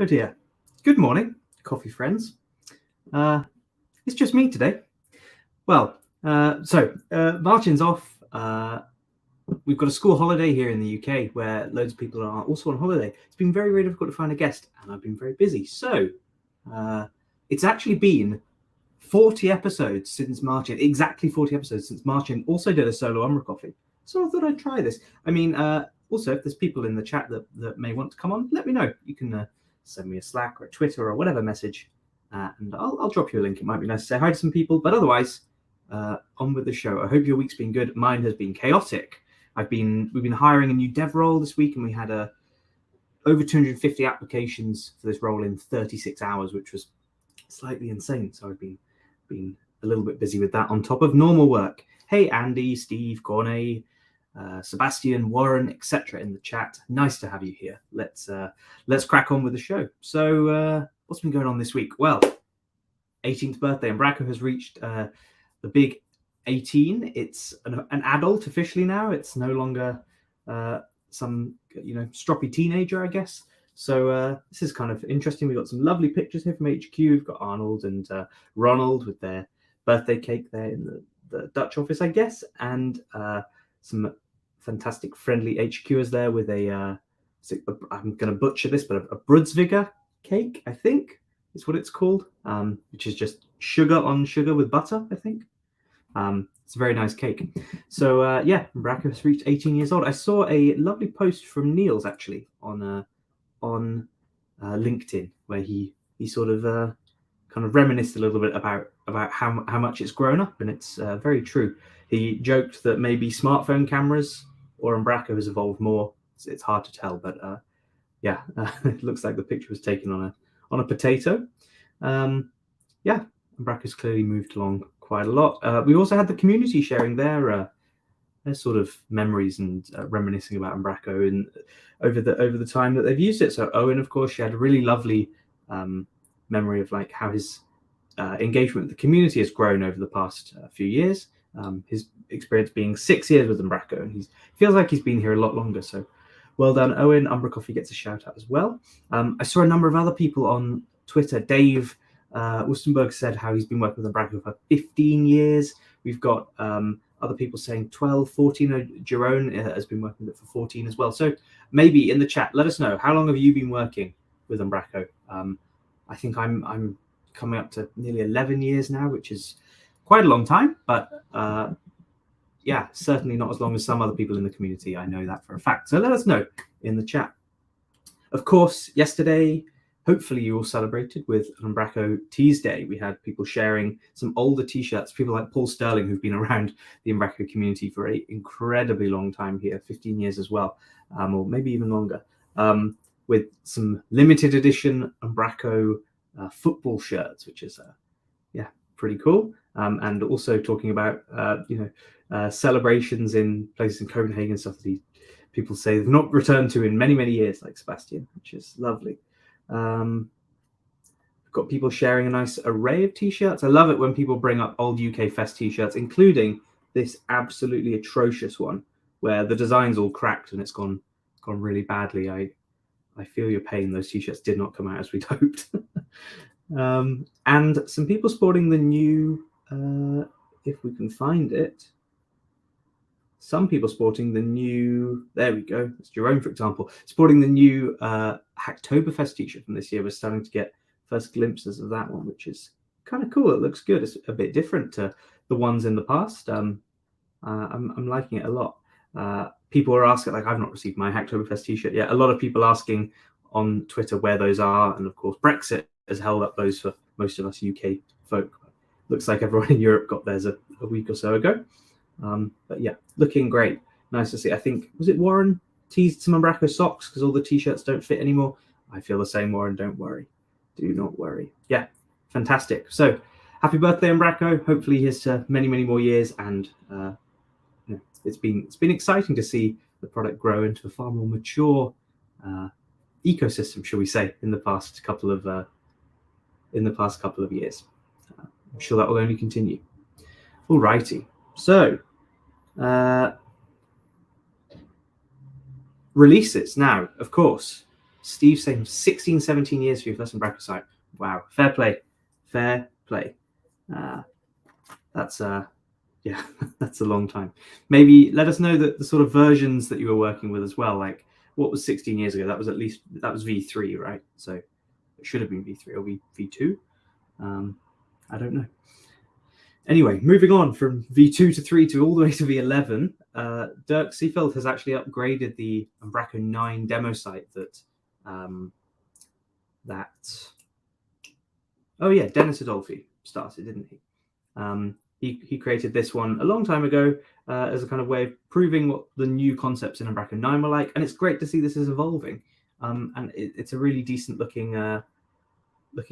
Oh dear. Good morning, coffee friends. It's just me today. Well, Marcin's off. We've got a school holiday here in the UK where loads of people are also on holiday. It's been very, very difficult to find a guest, and I've been very busy. So it's actually been 40 episodes since Marcin, exactly 40 episodes since Marcin also did a solo umbraCoffee. So I thought I'd try this. I mean, also, if there's people in the chat that may want to come on, let me know. You can send me a Slack or a Twitter or whatever message, and I'll drop you a link. It might be nice to say hi to some people, but otherwise, on with the show. I hope your week's been good. Mine has been chaotic. We've been hiring a new dev role this week, and we had over 250 applications for this role in 36 hours, which was slightly insane. So I've been a little bit busy with that on top of normal work. Hey, Andy, Steve, Corney, Sebastian, Warren, etc. in the chat. Nice to have you here. Let's crack on with the show. So what's been going on this week? Well, 18th birthday. Umbraco has reached the big 18. It's an adult officially now. It's no longer some stroppy teenager, I guess. So this is kind of interesting. We've got some lovely pictures here from HQ. We've got Arnold and Ronald with their birthday cake there in the Dutch office, I guess, and some fantastic friendly HQers there with I'm going to butcher this, but a Brudsviger cake, I think is what it's called, which is just sugar on sugar with butter, I think. It's a very nice cake. So Umbraco has reached 18 years old. I saw a lovely post from Niels actually on LinkedIn where he sort of kind of reminisced a little bit about how much it's grown up, and it's very true. He joked that maybe smartphone cameras or Umbraco has evolved more. It's hard to tell, but it looks like the picture was taken on a potato. Umbraco's clearly moved along quite a lot. We also had the community sharing their sort of memories and reminiscing about Umbraco and over the time that they've used it. So Owen, of course, she had a really lovely memory of like how his engagement with the community has grown over the past few years. His experience being 6 years with Umbraco, and he feels like he's been here a lot longer. So well done, Owen. umbraCoffee gets a shout out as well. I saw a number of other people on Twitter. Dave Wustenberg said how he's been working with Umbraco for 15 years. We've got other people saying 12, 14. Jerome has been working with it for 14 as well. So maybe in the chat, let us know, how long have you been working with Umbraco? I think I'm coming up to nearly 11 years now, which is quite a long time, but certainly not as long as some other people in the community. I know that for a fact. So let us know in the chat. Of course, yesterday, hopefully you all celebrated with Umbraco Tees Day. We had people sharing some older t-shirts, people like Paul Sterling, who've been around the Umbraco community for an incredibly long time here, 15 years as well, or maybe even longer, with some limited edition Umbraco football shirts, which is pretty cool. And also talking about celebrations in places in Copenhagen and stuff that people say they've not returned to in many, many years, like Sebastian, which is lovely. We've got people sharing a nice array of t-shirts. I love it when people bring up old UK Fest t-shirts, including this absolutely atrocious one where the design's all cracked and it's gone really badly. I feel your pain. Those t-shirts did not come out as we'd hoped. And some people sporting the new, if we can find it, some people sporting the new, there we go, it's Jerome, for example, sporting the new Hacktoberfest t-shirt from this year. We're starting to get first glimpses of that one, which is kind of cool. It looks good. It's a bit different to the ones in the past. I'm liking it a lot. People are asking, like, I've not received my Hacktoberfest t-shirt yet. A lot of people asking on Twitter where those are. And of course, Brexit has held up those for most of us UK folk. Looks like everyone in Europe got theirs a week or so ago. But yeah, looking great. Nice to see. I think, was it Warren teased some Umbraco socks because all the t-shirts don't fit anymore? I feel the same, Warren. Don't worry. Do not worry. Yeah, fantastic. So happy birthday, Umbraco. Hopefully here's to many, many more years. And it's been exciting to see the product grow into a far more mature ecosystem, shall we say, in the past couple of years. I'm sure that will only continue. All righty. So releases now, of course. Steve saying 16, 17 years for your first Umbraco site. Wow, fair play. That's yeah, that's a long time. Maybe let us know the sort of versions that you were working with as well. Like, what was 16 years ago? That was V3, right? So it should have been V3 or V2. I don't know. Anyway, moving on from V2 to 3 to all the way to V11, Dirk Seefeld has actually upgraded the umbraco 9 demo site that Dennis Adolfi started, didn't he? He created this one a long time ago as a kind of way of proving what the new concepts in Umbraco 9 were like, and it's great to see this is evolving. And it's a really decent looking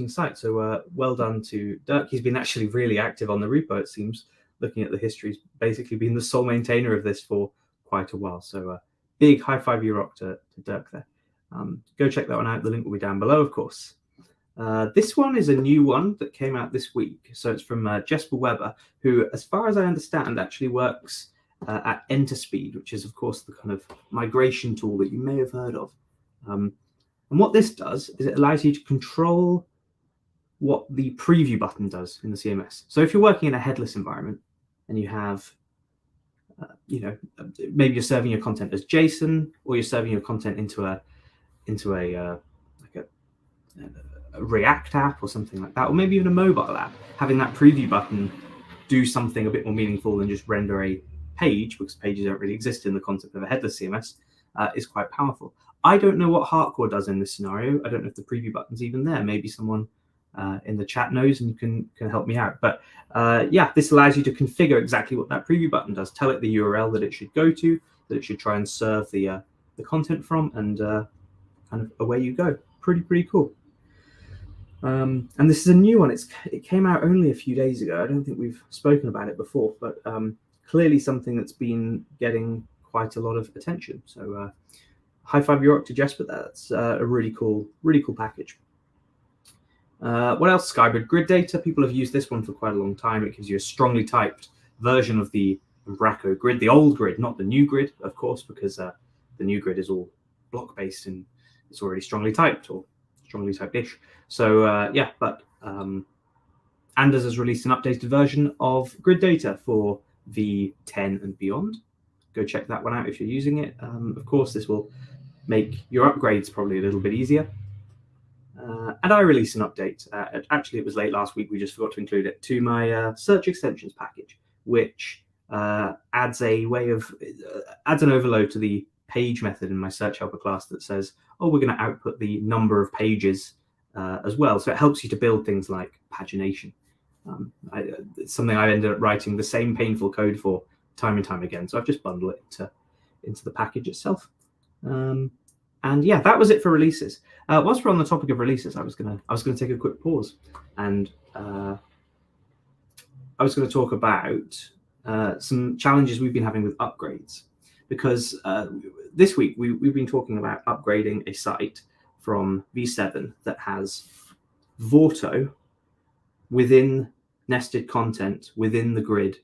site. So well done to Dirk. He's been actually really active on the repo, it seems. Looking at the history, he's basically been the sole maintainer of this for quite a while. So big high five you rock to Dirk there. Go check that one out. The link will be down below, of course. This one is a new one that came out this week. So it's from Jesper Weber, who, as far as I understand, actually works at EnterSpeed, which is, of course, the kind of migration tool that you may have heard of. And what this does is it allows you to control what the preview button does in the CMS. So if you're working in a headless environment and you have, maybe you're serving your content as JSON, or you're serving your content into a React app or something like that, or maybe even a mobile app, having that preview button do something a bit more meaningful than just render a page, because pages don't really exist in the concept of a headless CMS, is quite powerful. I don't know what Hardcore does in this scenario. I don't know if the preview button's even there. Maybe someone in the chat knows and can help me out. But this allows you to configure exactly what that preview button does. Tell it the URL that it should go to, that it should try and serve the content from, and kind of away you go. Pretty cool. And this is a new one. It came out only a few days ago. I don't think we've spoken about it before, but clearly something that's been getting quite a lot of attention. So high five Europe to Jesper there. That's a really cool package. What else? Skybird grid data. People have used this one for quite a long time. It gives you a strongly typed version of the Umbraco grid, the old grid, not the new grid, of course, because the new grid is all block-based and it's already strongly typed, or strongly typed-ish. So Anders has released an updated version of grid data for V10 and beyond. Go check that one out if you're using it. Of course, this will make your upgrades probably a little bit easier. And I released an update. Actually, it was late last week. We just forgot to include it to my search extensions package, which adds an overload to the page method in my search helper class that says, oh, we're going to output the number of pages as well. So it helps you to build things like pagination. It's something I ended up writing the same painful code for time and time again. So I've just bundled it into the package itself. And yeah, that was it for releases. Whilst we're on the topic of releases, I was gonna take a quick pause, and I was going to talk about some challenges we've been having with upgrades, because this week we've been talking about upgrading a site from V7 that has Vorto within nested content within the grid,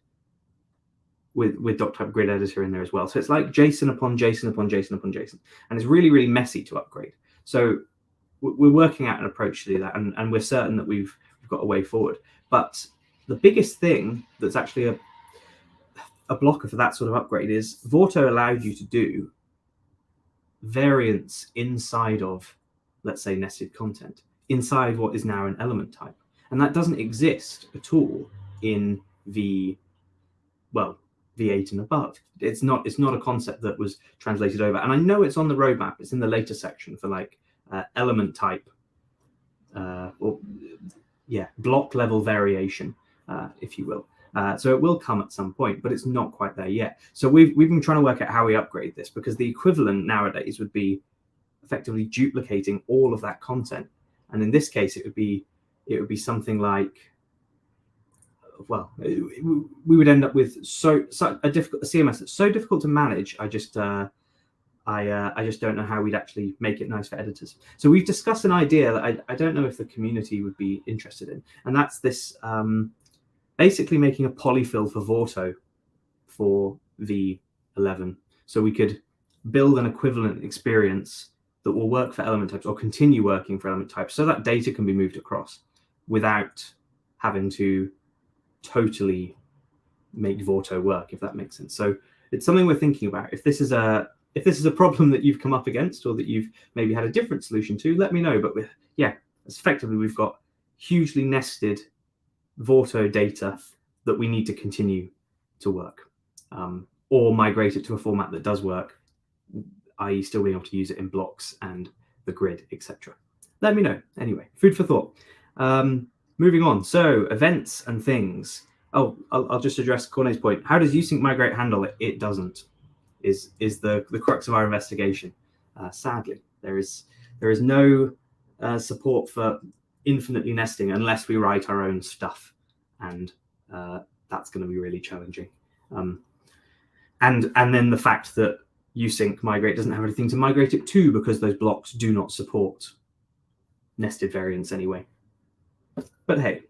with doc-type grid editor in there as well. So it's like JSON upon JSON upon JSON upon JSON, and it's really, really messy to upgrade. So we're working out an approach to do that, and we're certain that we've got a way forward. But the biggest thing that's actually a blocker for that sort of upgrade is Vorto allowed you to do variants inside of, let's say, nested content, inside what is now an element type. And that doesn't exist at all in V8 and above. It's not a concept that was translated over. And I know it's on the roadmap. It's in the later section for like element type block level variation, if you will. So it will come at some point, but it's not quite there yet. So we've been trying to work out how we upgrade this, because the equivalent nowadays would be effectively duplicating all of that content. And in this case, it would be something like, well, we would end up with a CMS that's so difficult to manage. I just don't know how we'd actually make it nice for editors. So we've discussed an idea that I don't know if the community would be interested in, and that's this basically making a polyfill for Vorto for V11. So we could build an equivalent experience that will work for element types or continue working for element types, so that data can be moved across without having to totally make Vorto work, if that makes sense. So it's something we're thinking about. If this is a problem that you've come up against or that you've maybe had a different solution to, let me know. But effectively we've got hugely nested Vorto data that we need to continue to work, or migrate it to a format that does work, i.e. still being able to use it in blocks and the grid, etc. Let me know. Anyway, food for thought. Moving on. So events and things. Oh, I'll just address Corne's point. How does usync migrate handle it? It doesn't. Is the crux of our investigation. Sadly, there is no support for infinitely nesting unless we write our own stuff, and that's going to be really challenging. And then the fact that usync migrate doesn't have anything to migrate it to, because those blocks do not support nested variants anyway. But hey,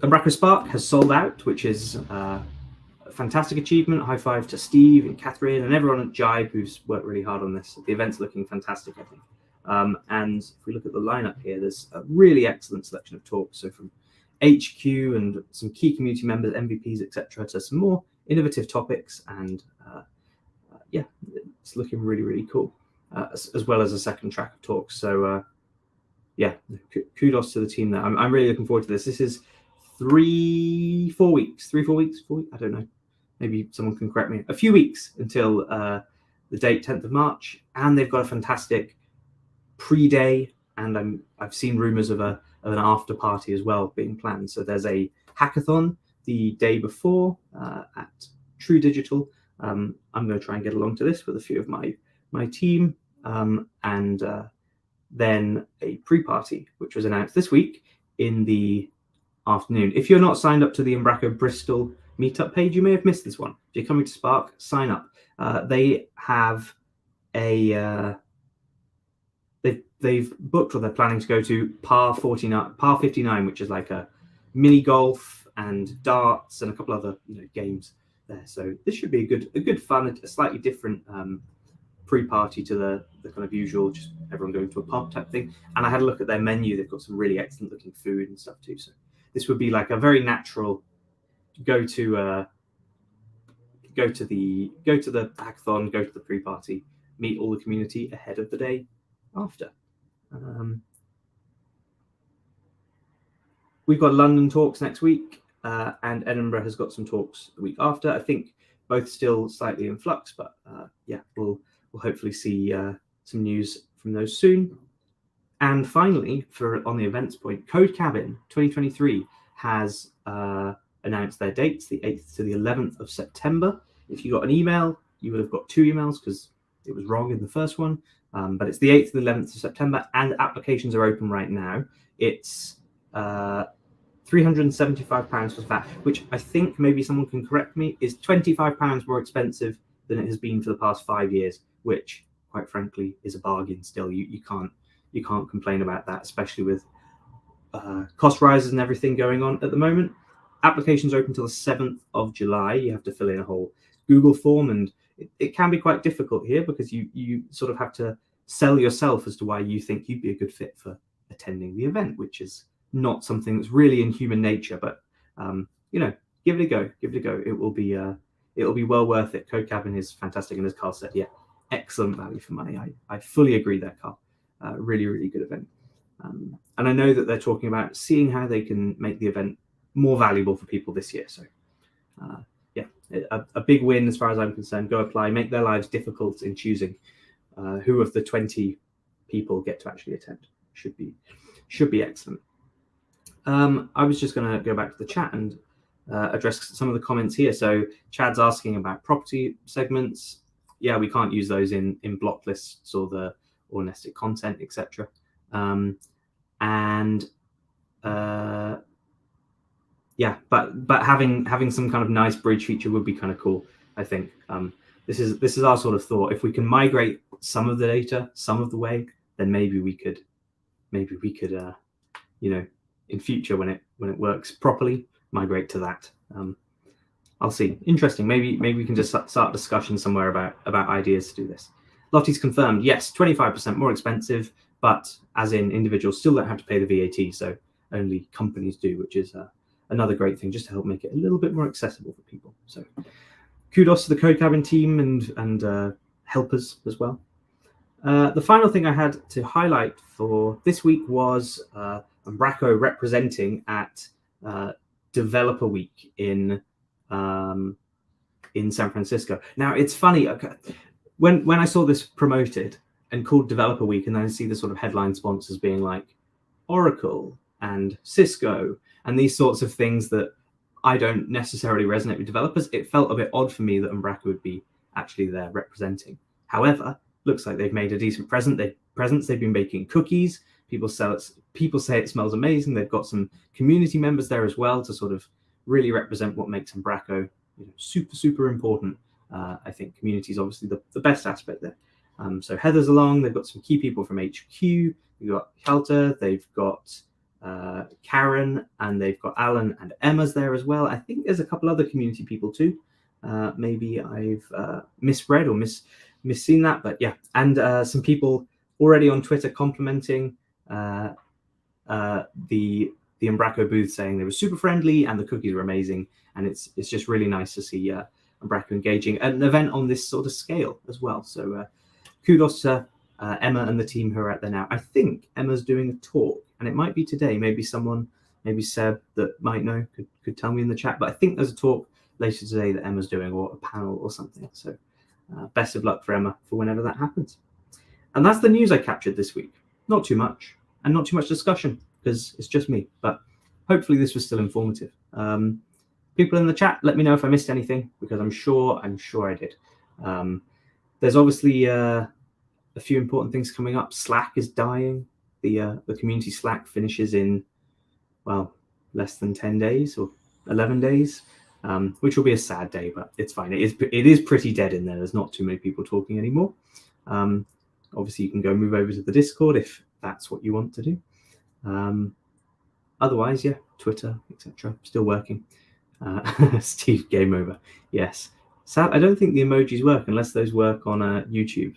Umbraco Spark has sold out, which is a fantastic achievement. High five to Steve and Catherine and everyone at Jibe who's worked really hard on this. The event's looking fantastic, I think. And if we look at the lineup here, there's a really excellent selection of talks. So from HQ and some key community members, MVPs, etc., to some more innovative topics, and it's looking really, really cool, as well as a second track of talks. So kudos to the team there. I'm really looking forward to this. This is 4 weeks, I don't know, maybe someone can correct me, a few weeks until the date 10th of March, and they've got a fantastic pre-day, and I've seen rumors of an after party as well being planned. So there's a hackathon the day before at True Digital. I'm going to try and get along to this with a few of my team, and then a pre-party, which was announced this week in the afternoon. If you're not signed up to the Umbraco Bristol meetup page, you may have missed this one. If you're coming to Spark, sign up. They have they've booked, or they're planning to go to par 59, which is like a mini golf and darts and a couple other games there. So this should be a good fun, a slightly different pre-party to the kind of usual, just everyone going to a pub type thing. And I had a look at their menu. They've got some really excellent looking food and stuff too. So this would be like a very natural go to the hackathon, go to the pre-party, meet all the community ahead of the day after. We've got London talks next week, and Edinburgh has got some talks the week after. I think both still slightly in flux, but we'll hopefully see some news from those soon. And finally, on the events point, Code Cabin 2023 has announced their dates, the 8th to the 11th of September. If you got an email, you would have got 2 emails because it was wrong in the first one. But it's the 8th and 11th of September, and applications are open right now. It's £375 plus VAT, which I think, maybe someone can correct me, is £25 more expensive than it has been for the past 5 years, which, quite frankly, is a bargain still. You can't complain about that, especially with cost rises and everything going on at the moment. Applications are open until the 7th of July. You have to fill in a whole Google form, and it can be quite difficult here because you sort of have to sell yourself as to why you think you'd be a good fit for attending the event, which is not something that's really in human nature. But give it a go. It will be well worth it. Code Cabin is fantastic, and as Carl said, excellent value for money. I fully agree there, Carl. Really, really good event. And I know that they're talking about seeing how they can make the event more valuable for people this year. So a big win as far as I'm concerned. Go apply, make their lives difficult in choosing who of the 20 people get to actually attend. Should be excellent. I was just going to go back to the chat and address some of the comments here. So Chad's asking about property segments. Yeah, we can't use those in block lists or nested content, etc. But having some kind of nice bridge feature would be kind of cool, I think. This is our sort of thought. If we can migrate some of the data some of the way, then maybe we could in future when it works properly, migrate to that. I'll see. Interesting. Maybe we can just start discussion somewhere about ideas to do this. Lottie's confirmed, yes, 25% more expensive, but as in individuals still don't have to pay the VAT, so only companies do, which is another great thing, just to help make it a little bit more accessible for people. So kudos to the Code Cabin team and helpers as well. The final thing I had to highlight for this week was Umbraco representing at Developer Week in San Francisco. Now, it's funny, when I saw this promoted and called Developer Week, and then I see the sort of headline sponsors being like Oracle and Cisco and these sorts of things that I don't necessarily resonate with developers, it felt a bit odd for me that Umbraco would be actually there representing. However, looks like they've made a decent presence. They've been baking cookies. People say it smells amazing. They've got some community members there as well to sort of really represent what makes Umbraco super important. I think community is obviously the best aspect there. So Heather's along. They've got some key people from HQ. We've got Halter. They've got Karen, and they've got Alan and Emma's there as well. I think there's a couple other community people too. Maybe I've misread or misseen that, but yeah. And some people already on Twitter complimenting the Umbraco booth, saying they were super friendly and the cookies were amazing. And it's just really nice to see Umbraco engaging at an event on this sort of scale as well. So kudos to Emma and the team who are out there now. I think Emma's doing a talk, and it might be today. Maybe Seb that might know could tell me in the chat. But I think there's a talk later today that Emma's doing, or a panel or something. So best of luck for Emma for whenever that happens. And that's the news I captured this week. Not too much, and not too much discussion because it's just me. But hopefully this was still informative. People in the chat, let me know if I missed anything, because I'm sure I did. There's obviously a few important things coming up. Slack is dying. The community Slack finishes in, well, less than 10 days or 11 days, which will be a sad day, but it's fine. It is pretty dead in there. There's not too many people talking anymore. Obviously, you can go move over to the Discord if that's what you want to do. Otherwise, yeah, Twitter, etc. Still working. Steve, game over. Yes. Sad. I don't think the emojis work unless those work on YouTube.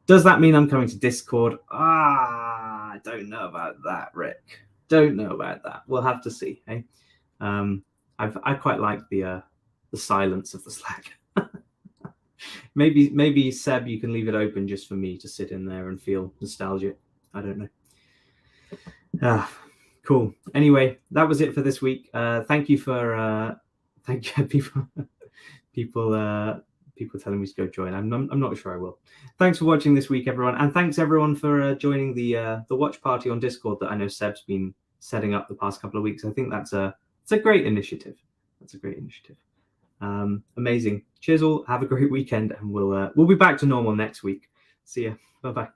Does that mean I'm coming to Discord? I don't know about that, Rick. Don't know about that. We'll have to see. Hey, I quite like the silence of the Slack. maybe Seb, you can leave it open just for me to sit in there and feel nostalgic. I don't know. Cool. Anyway, that was it for this week. Thank you people telling me to go join. I'm not sure I will. Thanks for watching this week, everyone, and thanks everyone for joining the watch party on Discord that I know Seb's been setting up the past couple of weeks. I think it's a great initiative. That's a great initiative. Amazing. Cheers all. Have a great weekend, and we'll be back to normal next week. See ya. Bye bye.